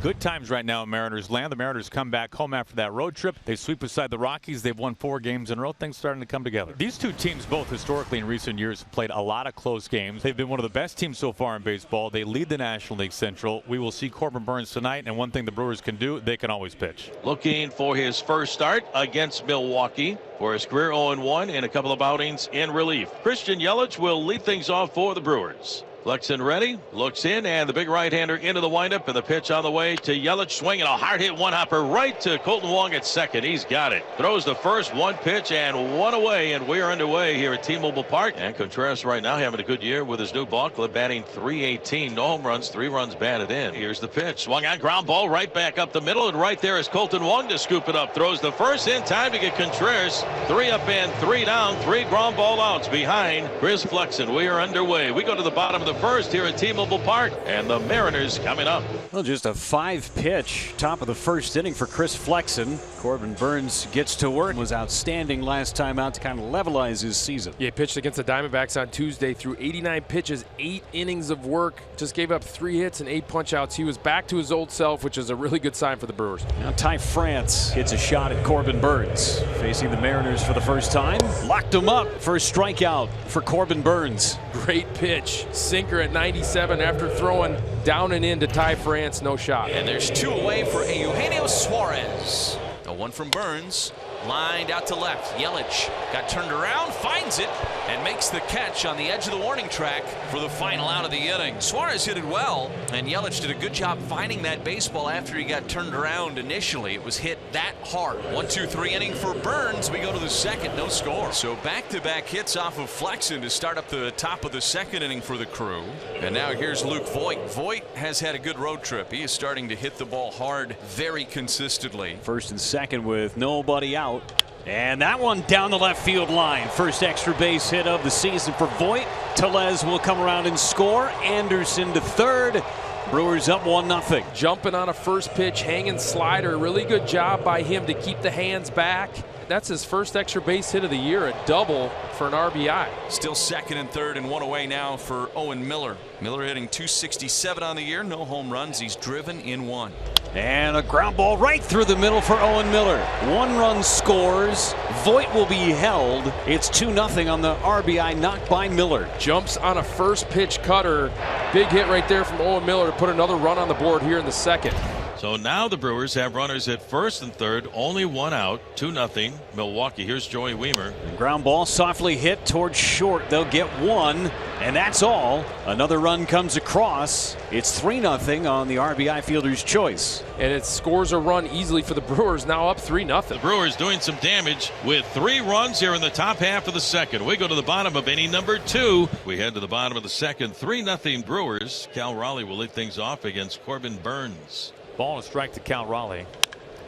Good times right now in Mariners land. The Mariners come back home after that road trip. They sweep aside the Rockies. They've won 4 games in a row. Things starting to come together. These two teams both historically in recent years have played a lot of close games. They've been one of the best teams so far in baseball. They lead the National League Central. We will see Corbin Burnes tonight, and one thing the Brewers can do, they can always pitch. Looking for his first start against Milwaukee for his career 0-1 in a couple of outings in relief. Christian Yelich will lead things off for the Brewers. Flexen ready, looks in, and the big right-hander into the windup, and the pitch on the way to Yelich, swinging a hard hit one-hopper right to Colton Wong at second. He's got it. Throws the first, one pitch and one away, and we're underway here at T-Mobile Park. And Contreras right now having a good year with his new ball club, batting .318. No home runs, 3 runs batted in. Here's the pitch. Swung on, ground ball right back up the middle, and right there is Colton Wong to scoop it up. Throws the first in time to get Contreras. 3 up and 3 down, 3 ground ball outs behind Chris Flexen. We are underway. We go to the bottom of the first here at T-Mobile Park, and the Mariners coming up. Well, just a 5-pitch top of the first inning for Chris Flexen. Corbin Burnes gets to work. Was outstanding last time out to kind of levelize his season. Yeah, pitched against the Diamondbacks on Tuesday through 89 pitches, 8 innings of work. Just gave up 3 hits and 8 punch-outs. He was back to his old self, which is a really good sign for the Brewers. Now Ty France hits a shot at Corbin Burnes. Facing the Mariners for the first time. Locked him up for a strikeout for Corbin Burnes. Great pitch. Sinker at 97 after throwing down and in to Ty France. No shot. And there's 2 away for Eugenio Suarez. A 1 from Burnes. Lined out to left. Yelich got turned around, finds it, and makes the catch on the edge of the warning track for the final out of the inning. Suarez hit it well, and Yelich did a good job finding that baseball after he got turned around initially. It was hit that hard. 1-2-3 inning for Burnes. We go to the second, no score. So back-to-back hits off of Flexen to start up the top of the second inning for the Crew. And now here's Luke Voit. Voit has had a good road trip. He is starting to hit the ball hard very consistently. First and second with nobody out. And that one down the left field line. First extra base hit of the season for Voit. Tellez will come around and score. Anderson to third. Brewers up 1-0. Jumping on a first pitch, hanging slider. Really good job by him to keep the hands back. That's his first extra base hit of the year, a double for an RBI. Still second and third and 1 away now for Owen Miller. Miller hitting .267 on the year. No home runs. He's driven in 1. And a ground ball right through the middle for Owen Miller. 1 run scores. Voit will be held. It's 2-0 on the RBI knocked by Miller. Jumps on a first pitch cutter. Big hit right there from Owen Miller to put another run on the board here in the second. So now the Brewers have runners at first and third, only 1 out, 2-0 Milwaukee. Here's Joey Wiemer. Ground ball softly hit towards short. They'll get 1, and that's all. Another run comes across. It's 3-0 on the RBI fielder's choice. And it scores a run easily for the Brewers, now up 3-0. The Brewers doing some damage with 3 runs here in the top half of the second. We go to the bottom of inning number 2. We head to the bottom of the second. 3-0 Brewers. Cal Raleigh will lead things off against Corbin Burnes. Ball and strike to Cal Raleigh.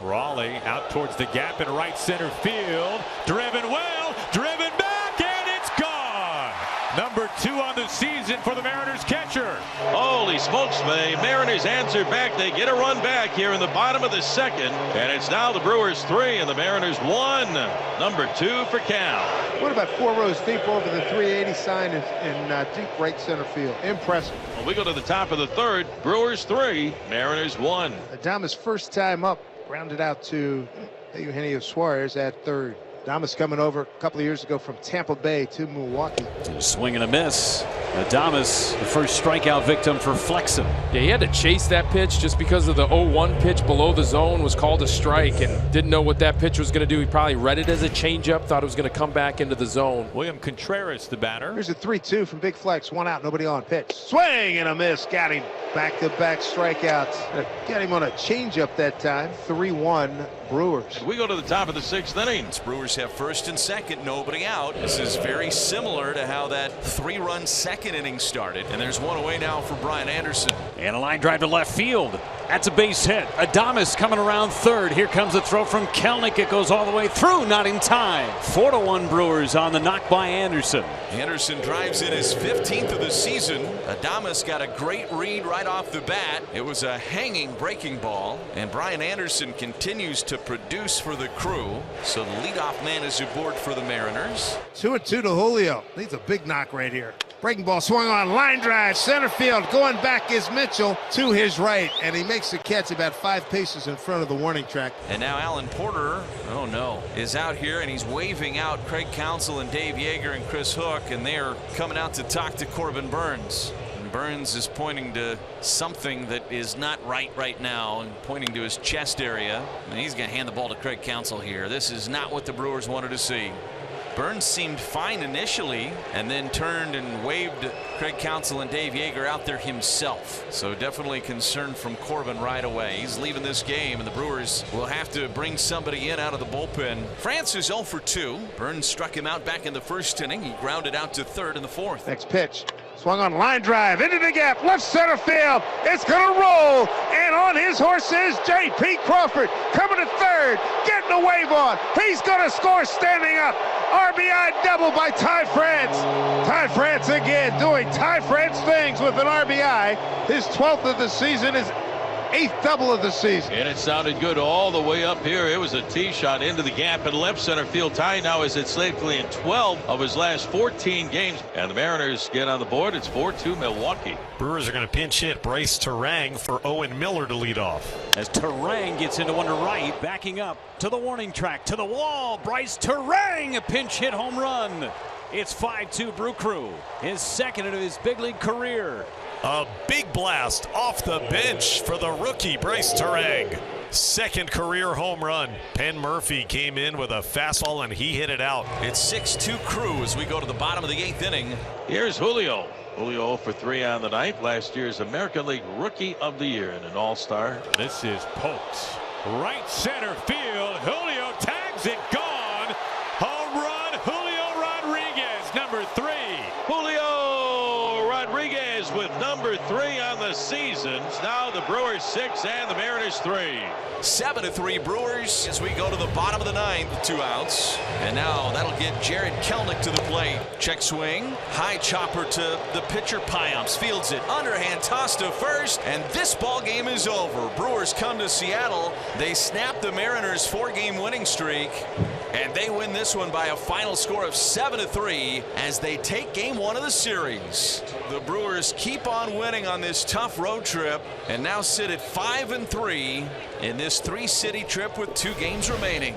Raleigh out towards the gap in right center field. Driven well, driven back, and it's gone. Number 2 on the season for the Mariners catcher. Holy smokes, the Mariners answer back. They get a run back here in the bottom of the second. And it's now the Brewers 3 and the Mariners 1. Number 2 for Cal. What about 4 rows deep over the 380 sign in deep right center field? Impressive. Well, we go to the top of the third. Brewers 3, Mariners 1. Adames first time up, grounded out to Eugenio Suarez at third. Adames coming over a couple of years ago from Tampa Bay to Milwaukee. Swing and a miss. Adames, the first strikeout victim for Flexen. Yeah, he had to chase that pitch just because of the 0-1 pitch below the zone was called a strike and didn't know what that pitch was going to do. He probably read it as a changeup, thought it was going to come back into the zone. William Contreras, the batter. Here's a 3-2 from Big Flex. 1 out, nobody on. Pitch. Swing and a miss. Got him. Back-to-back strikeouts. Got him on a changeup that time. 3-1 Brewers. We go to the top of the 6th inning. Brewers have first and second, nobody out. This is very similar to how that 3-run second inning started. And there's 1 away now for Brian Anderson. And a line drive to left field. That's a base hit. Adames coming around third. Here comes a throw from Kelnick. It goes all the way through, not in time. 4-1 Brewers on the knock by Anderson. Anderson drives in his 15th of the season. Adames got a great read right off the bat. It was a hanging breaking ball, and Brian Anderson continues to produce for the Crew. So the leadoff man is aboard for the Mariners. 2-2 to Julio. Needs a big knock right here. Breaking ball swung on, line drive, center field. Going back is Mitchell to his right, and he makes the catch about 5 paces in front of the warning track. And now Alan Porter, oh no, is out here, and he's waving out Craig Counsell and Dave Yeager and Chris Hook, and they're coming out to talk to Corbin Burns. And Burns is pointing to something that is not right now and pointing to his chest area. And he's going to hand the ball to Craig Counsell here. This is not what the Brewers wanted to see. Burns seemed fine initially and then turned and waved Craig Counsell and Dave Yeager out there himself. So definitely concern from Corbin right away. He's leaving this game, and the Brewers will have to bring somebody in out of the bullpen. France is 0 for 2. Burns struck him out back in the first inning. He grounded out to third in the fourth. Next pitch. Swung on, line drive into the gap, left center field. It's going to roll, and on his horse is J.P. Crawford coming to third, getting a wave on. He's going to score standing up. RBI double by Ty France. Ty France again doing Ty France things with an RBI. His 12th of the season, his 8th double of the season. And it sounded good all the way up here. It was a tee shot into the gap in left center field. Ty now is at safely in 12 of his last 14 games. And the Mariners get on the board. It's 4-2 Milwaukee. Brewers are going to pinch hit Bryce Terang for Owen Miller to lead off. As Terang gets into one to right, backing up to the warning track, to the wall. Bryce Terang, a pinch hit home run. It's 5-2 Brew Crew, his second of his big league career. A big blast off the bench for the rookie Bryce Terang. Second career home run. Penn Murphy came in with a fastball and he hit it out. It's 6-2 Crew as we go to the bottom of the 8th inning. Here's Julio. Julio 0 for 3 on the night. Last year's American League Rookie of the Year and an All-Star. This is Pokes. Right center field. Julio tags it. Gone. Home run. Julio Rodriguez, number 3. Julio Rodriguez with number 3 on the season. Now the Brewers 6 and the Mariners 3. 7-3 Brewers as we go to the bottom of the 9th, 2 outs. And now that'll get Jared Kelnick to the plate. Check swing, high chopper to the pitcher. Payamps fields it, underhand toss to first, and this ball game is over. Brewers come to Seattle. They snap the Mariners' 4-game winning streak, and they win this one by a final score of 7-3 as they take game 1 of the series. The Brewers keep on winning on this tough road trip and now sit at 5-3 in this 3-city trip with 2 games remaining.